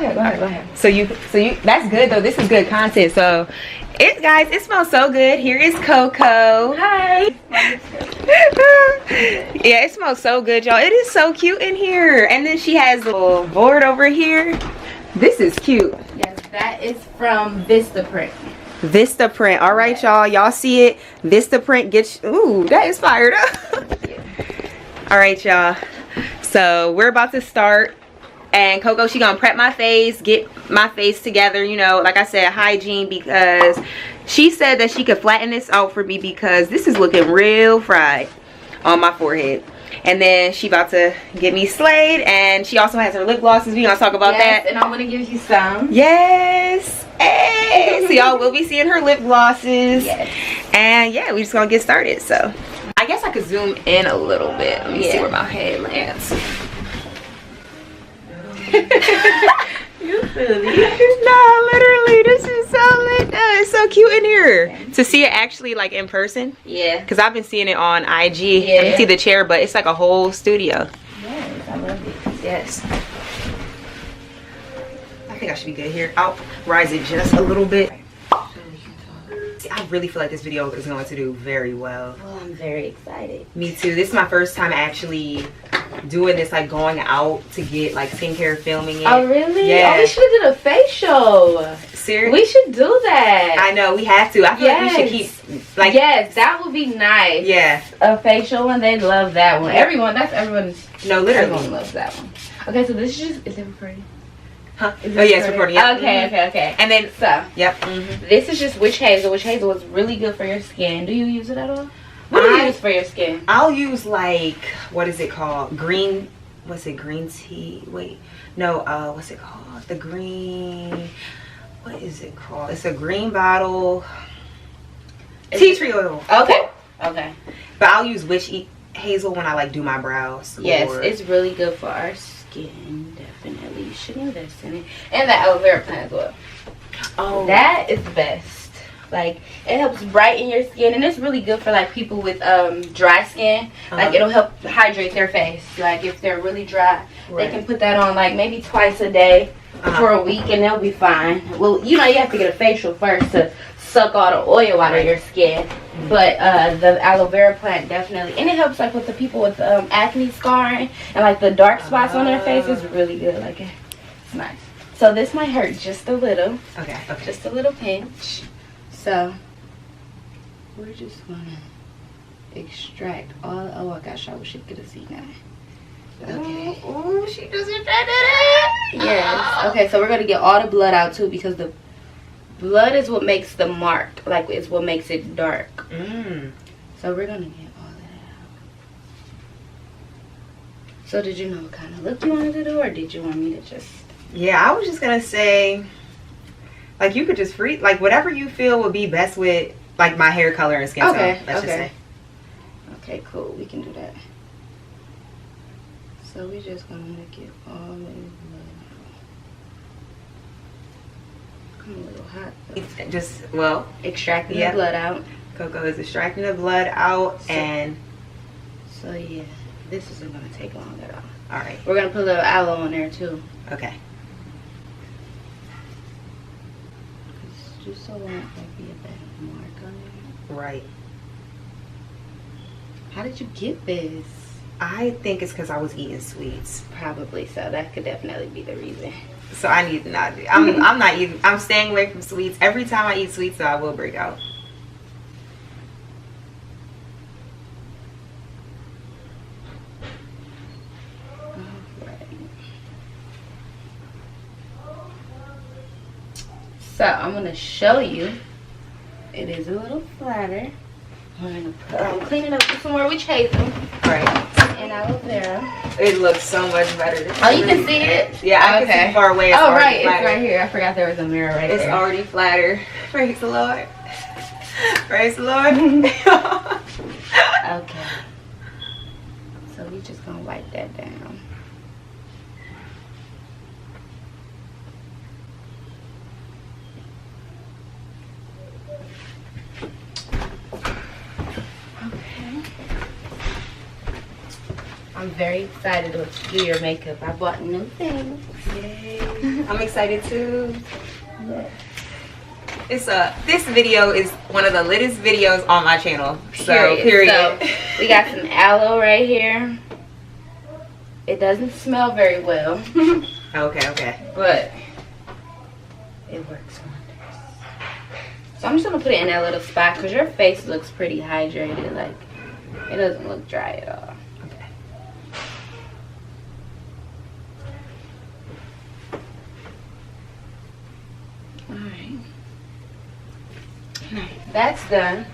ahead. So you, that's good though. This is good content. So, guys, it smells so good. Here is Coco. Hi. Yeah, it smells so good, y'all. It is so cute in here. And then she has a little board over here. This is cute. Yes, that is from Vistaprint. Vistaprint. All right, y'all. Y'all see it? Vistaprint gets. Ooh, that is fired up. All right, y'all. So we're about to start. And Coco, she gonna prep my face, get my face together, you know, like I said, hygiene, because she said that she could flatten this out for me because this is looking real fried on my forehead. And then she about to get me slayed, and she also has her lip glosses. We gonna talk about that. And I'm gonna give you some. Yes. Hey. So y'all will be seeing her lip glosses. Yes. And yeah, we just gonna get started. So I guess I could zoom in a little bit. Let me see where my head lands. You silly. No, literally, this is so lit. It's so cute in here to see it actually like in person. Yeah, because I've been seeing it on IG. I can see the chair, but it's like a whole studio. Yes, I love it. Yes, I think I should be good here. I'll rise it just a little bit. See, I really feel like this video is going to do very well. Well, I'm very excited. Me too. This is my first time actually doing this, like going out to get like skincare, filming it. Oh really? Yeah. Oh, we should have did a facial. Seriously? We should do that. I know, we have to. I feel like we should keep like, yes, that would be nice. Yeah, a facial one. They love that one. Everyone's. No, literally, everyone loves that one. Okay, so this is it recording? Huh? Oh yeah, it's recording. Yep. Okay. And then so yep. This is just witch hazel. Witch hazel is really good for your skin. Do you use it at all? What do you use for your skin? I'll use like, what is it called? Green. What's it? Green tea. Wait, no. What's it called? The green. What is it called? It's a green bottle. Tea tree oil. Okay. But I'll use witch hazel when I like do my brows. Yes, it's really good for our skin. Definitely, you should know this in it, and the aloe vera plant as well. Oh, that is the best. Like, it helps brighten your skin, and it's really good for like people with dry skin. Like, it'll help hydrate their face. Like, if they're really dry, they can put that on like maybe twice a day for a week, and they'll be fine. Well, you know, you have to get a facial first to suck all the oil out of your skin. But the aloe vera plant definitely, and it helps like with the people with acne scarring and like the dark spots on their face. Is really good. Like, it's nice. So this might hurt just a little. Okay. Just a little pinch. So we're just gonna extract all. Oh, I gosh, I wish you could have seen that. Okay. Oh, she just extracted it. Yes. Okay, so we're gonna get all the blood out too, because the blood is what makes the mark, like it's what makes it dark. So we're gonna get all that out. So did you know what kind of look you wanted to do, or did you want me to just? Yeah, I was just gonna say, like, you could just like whatever you feel would be best with like my hair color and skin tone. Let's just say. Okay, cool. We can do that. So we're just gonna get all the blood out. I'm a little hot though. It's just, well, extracting the blood out. Coco is extracting the blood out, and so yeah, this isn't gonna take long at all. All right, we're gonna put a little aloe in there too. Okay. Just so it won't be a bad mark on it. Right. How did you get this? I think it's because I was eating sweets. Probably so. That could definitely be the reason. So I need to not do. I'm not eating. I'm staying away from sweets. Every time I eat sweets, so I will break out. So I'm gonna show you. It is a little flatter. I'm gonna clean it up with some more witch hazel. Right. And aloe vera. It looks so much better. Oh, you can see it? Yeah, I can see far away. It's right. It's right here. I forgot there was a mirror right there. It's already flatter. Praise the Lord. Praise the Lord. Okay. So we just gonna wipe that down. I'm very excited to do your makeup. I bought new things. Yay. I'm excited too. It's this video is one of the littest videos on my channel. So period. So, we got some aloe right here. It doesn't smell very well. Okay. But it works wonders. So I'm just gonna put it in that little spot because your face looks pretty hydrated. Like, it doesn't look dry at all. Okay. Alright. That's done.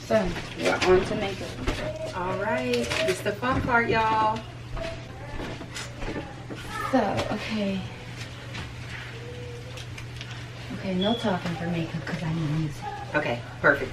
So we're on to makeup. Alright. This the fun part, y'all. So, okay. Okay, no talking for makeup because I need music. Okay, perfect.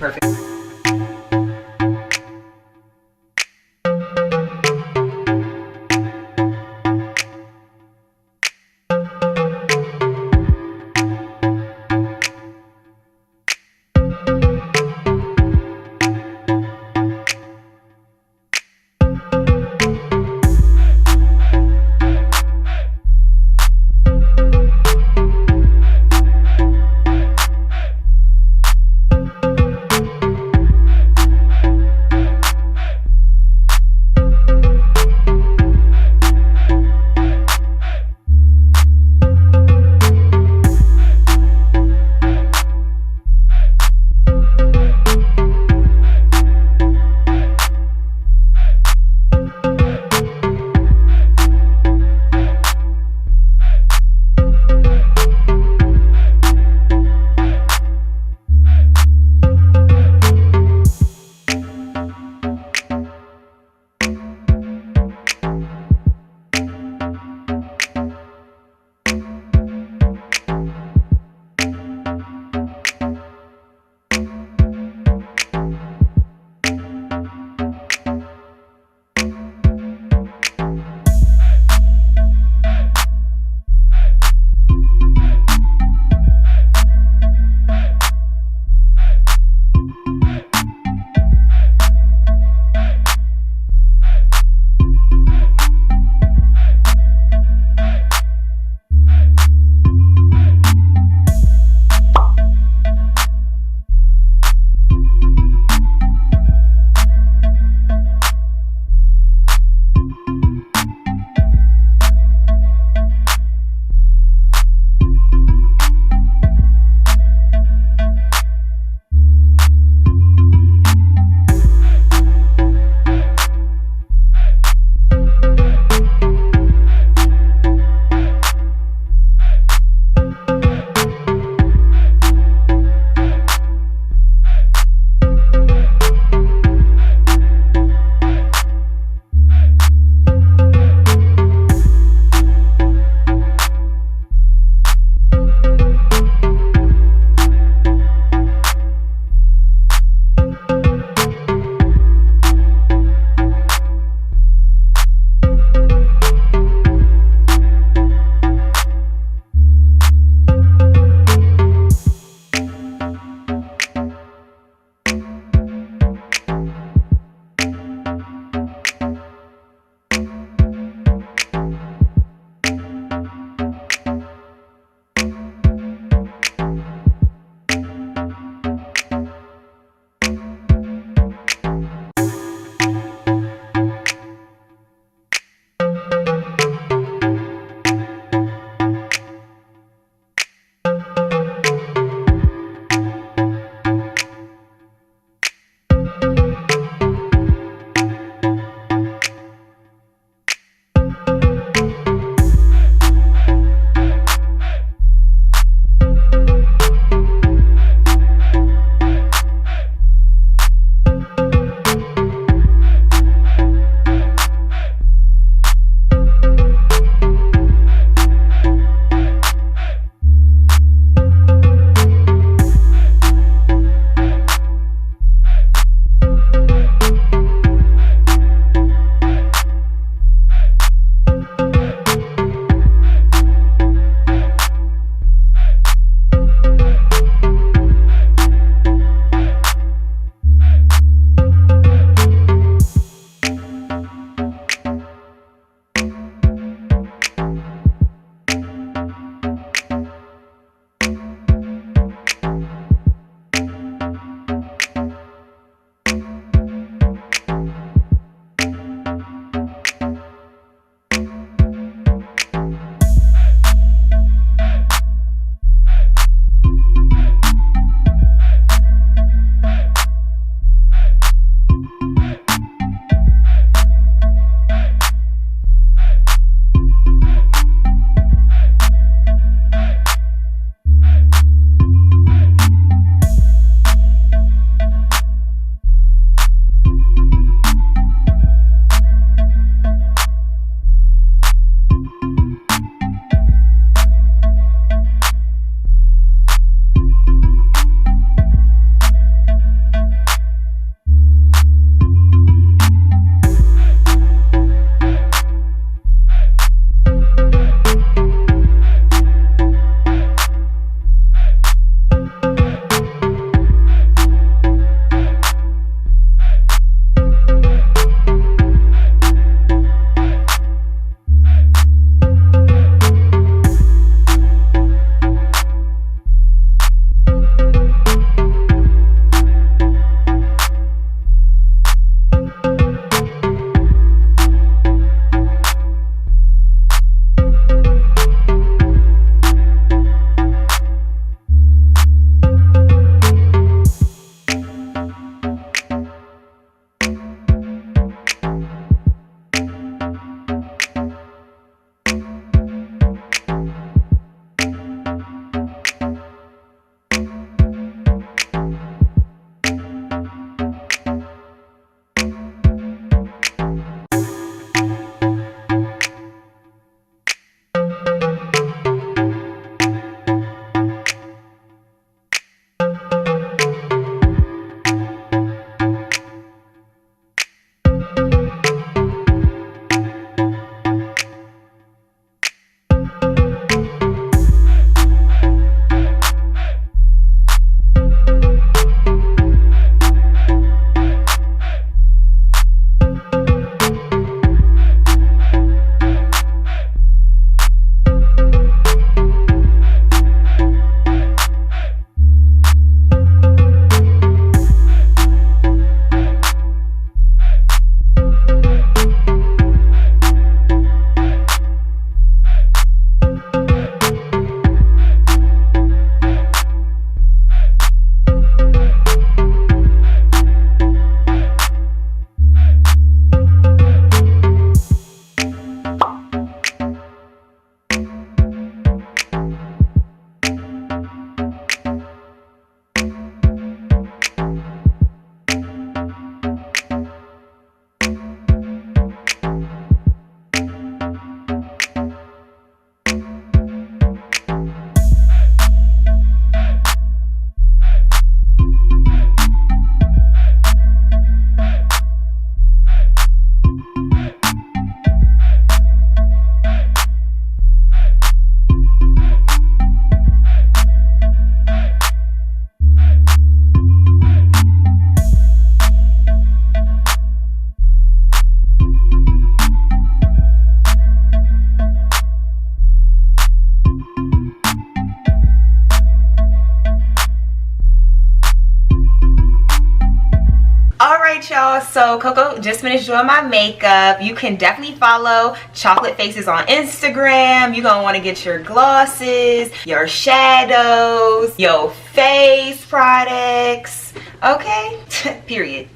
y'all, so Coco just finished doing my makeup. You can definitely follow Chocolate Faces on Instagram. You're gonna want to get your glosses, your shadows, your face products, okay? Period.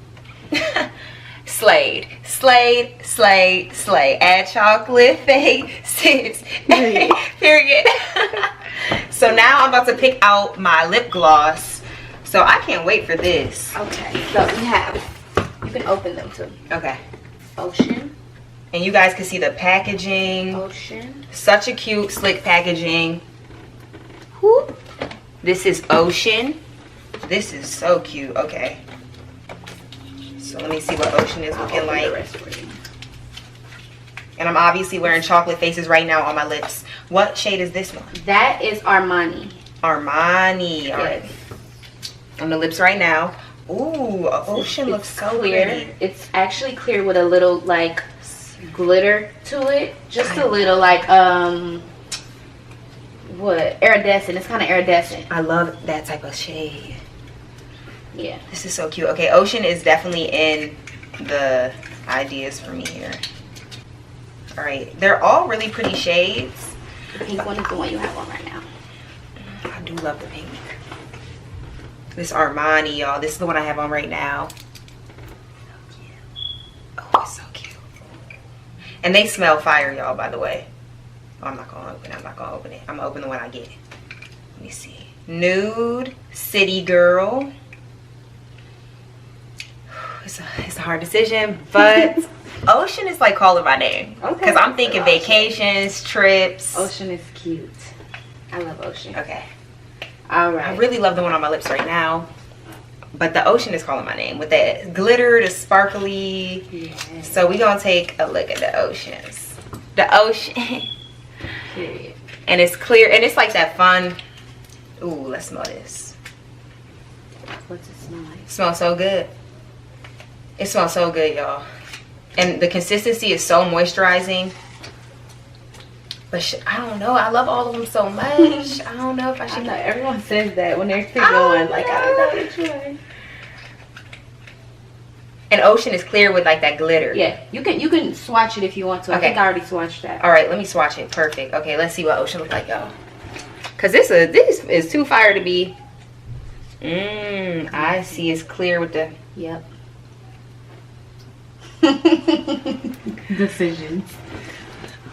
Slayed. Add chocolate faces. Period. So now I'm about to pick out my lip gloss. So I can't wait for this. Okay, so we have, you can open them too. Okay. Ocean. And you guys can see the packaging. Ocean. Such a cute, slick packaging. Whoop. This is Ocean. This is so cute. Okay. So let me see what Ocean is looking like. And I'm obviously wearing Chocolate Faces right now on my lips. What shade is this one? That is Armani. Armani. All right. On the lips right now. Ooh, Ocean looks so clear. pretty. It's actually clear with a little like glitter to it. Just a little like what? Iridescent. It's kind of iridescent. I love that type of shade. Yeah. This is so cute. Okay, Ocean is definitely in the ideas for me here. All right, they're all really pretty shades. The pink one is the one you have on right now. I do love the pink. This Armani, y'all. This is the one I have on right now. Oh, it's so cute. And they smell fire, y'all, by the way. Oh, I'm not gonna open it. I'm not gonna open it. I'm gonna open the one I get. Let me see. Nude City Girl. It's a hard decision, but Ocean is like calling my name. Okay. Because I'm thinking vacations, trips. Ocean is cute. I love Ocean. Okay. All right. I really love the one on my lips right now. But the Ocean is calling my name with that glitter, the sparkly. Yeah. So we gonna take a look at the Oceans. The Ocean. Period. And it's clear, and it's like that fun. Ooh, let's smell this. What's it smell like? It smells so good. It smells so good, y'all. And the consistency is so moisturizing. But I don't know. I love all of them so much. I don't know if I should. I know everyone says that when they're going. Like, I don't know which one. And Ocean is clear with like that glitter. Yeah, you can swatch it if you want to. Okay. I think I already swatched that. All right, let me swatch it. Perfect. Okay, let's see what Ocean looks like, y'all. Cause this is too fire to be. I see. It's clear with the. Yep. Decisions.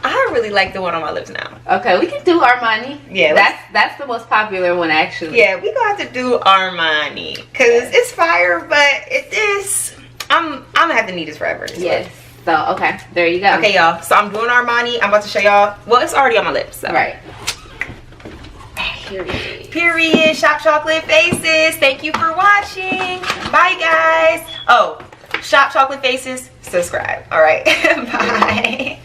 I really like the one on my lips now. Okay, we can do Armani. Yeah, that's the most popular one actually. Yeah, we gonna have to do Armani because it's fire, but I'm gonna have to need this forever. Yes. So okay, there you go. Okay, y'all. So I'm doing Armani. I'm about to show y'all. Well, it's already on my lips. So. Right. Period. Shop Chocolate Faces. Thank you for watching. Bye, guys. Oh, Shop Chocolate Faces. Subscribe. All right. Bye.